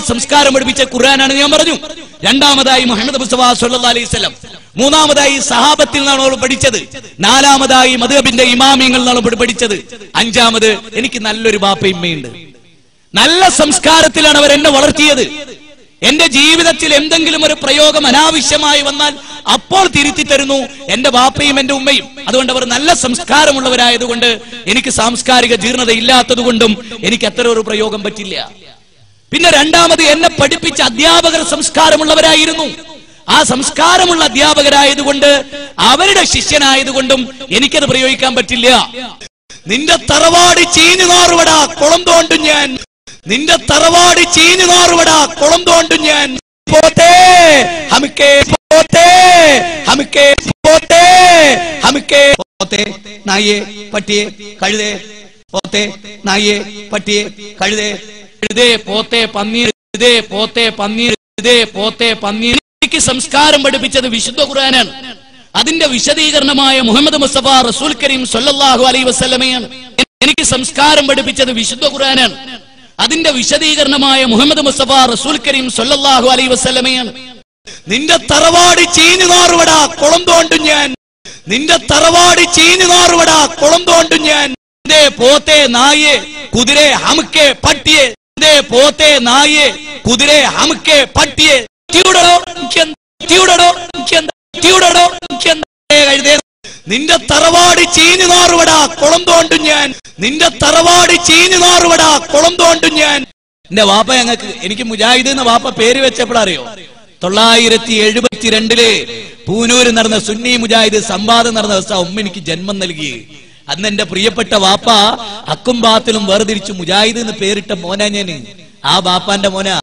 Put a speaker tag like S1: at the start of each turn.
S1: സംസ്കാരം പഠിപ്പിച്ച ഖുർആനാണ് ഞാൻ പറഞ്ഞു. രണ്ടാമതായി മുഹമ്മദ് മുസ്തഫ സല്ലല്ലാഹു അലൈഹി വസല്ലം. മൂന്നാമതായി സഹാബത്തിൽ നിന്നാണ് അവൾ പഠിച്ചത്. നാലാമതായി മദ്ഹബിന്റെ ഇമാമിയങ്ങളിൽ നിന്നാണ് പഠിച്ചത്. അഞ്ചാമത് എനിക്ക് നല്ലൊരു ബാപ്പയുമ്മയുണ്ട്. നല്ല സംസ്കാരത്തിലാണ് അവർ എന്നെ വളർത്തിയത്. എന്റെ ജീവിതത്തിൽ എന്തെങ്കിലും ഒരു പ്രയോഗം അനാവശ്യമായി വന്നാൽ അപ്പോൾ തിരുത്തി തരുന്നു എന്റെ ബാപ്പയും എന്റെ ഉമ്മയും. അതുകൊണ്ട് അവർ നല്ല സംസ്കാരമുള്ളവരായതുകൊണ്ട് എനിക്ക് സാംസ്കാരിക ജീർണത ഇല്ലാത്തത് കൊണ്ടും എനിക്ക് അത്തരം ഒരു പ്രയോഗം പറ്റില്ല. പിന്നെ രണ്ടാമത് എന്നെ പഠിപ്പിച്ച അധ്യാപകർ സംസ്കാരമുള്ളവരായിരുന്നു. ആ സംസ്കാരമുള്ള അധ്യാപകരായതുകൊണ്ട് അവരുടെ ശിഷ്യനായതുകൊണ്ടും എനിക്കത് പ്രയോഗിക്കാൻ പറ്റില്ല. നിന്റെ തറവാട് ചീഞ്ഞു നാറുവടാ കുളം തോണ്ടും ഞാൻ, നിന്റെ തറവാട് ചീഞ്ഞു നാറുവടാ കുളം തോണ്ടും ഞാൻ. പോത്തേ ഹമിക്കേ പോത്തേ ഹമിക്കേ പോത്തേ ഹമിക്കേ പോത്തേ നായേ പട്ടിയെ കഴുതേ പോത്തേ നായേ പട്ടിയെ കഴുതേ എഴുതേ പോത്തേ പന്നീർ എഴുതേ പോത്തേ പന്നീർ എഴുതേ പോത്തേ പന്നീർ. എനിക്ക് സംസ്കാരം പഠിപ്പിച്ചത് വിശുദ്ധ ഖുർആനാണ്. അതിന്റെ വിശദീകരണമായ മുഹമ്മദ് മുസ്തഫ റസൂൽ കരീം സല്ലല്ലാഹു അലൈഹി വസല്ലമയാണ്. എനിക്ക് സംസ്കാരം പഠിപ്പിച്ചത് വിശുദ്ധ ഖുർആനാണ്. അതിന്റെ വിശദീകരണമായ മുഹമ്മദ് മുസ്തഫ റസൂൽ കരീം സല്ലല്ലാഹു അലൈഹി വസല്ലമയാണ്. നിന്റെ തറവാട് ചീഞ്ഞു നാറുവടാ കുളം തോണ്ടും ഞാൻ, നിന്റെ തറവാട് ചീഞ്ഞു നാറുവടാ കുളം തോണ്ടും ഞാൻ. പോത്തേ നായേ കുതിരെ ഹമുക്കെ പട്ടിയെ പോത്തേ നായേ കുതിരെ ഹമുക്കെ പട്ടിയെ. നിന്റെ തറവാട് ചീഞ്ഞു നാറുവടാ കുളം തോണ്ടും ഞാൻ, നിന്റെ തറവാട് ചീഞ്ഞു നാറുവടാ കുളം തോണ്ടും ഞാൻ. എന്റെ വാപ്പ എനിക്ക് മുജാഹിദ് എന്ന വാപ്പ പേര് വെച്ചപ്പോഴറിയോ? 972 പൂനൂര് നടന്ന സുന്നി മുജാഹിദ് സംവാദം നടന്ന ദിവസം ഉമ്മ എനിക്ക് ജന്മം നൽകി. അന്ന് എന്റെ പ്രിയപ്പെട്ട വാപ്പ അക്കും ബാത്തിലും വേർതിരിച്ചു മുജാഹിദ് എന്ന് പേരിട്ട മോനാ ഞാന്. ആ ബാപ്പാന്റെ മോന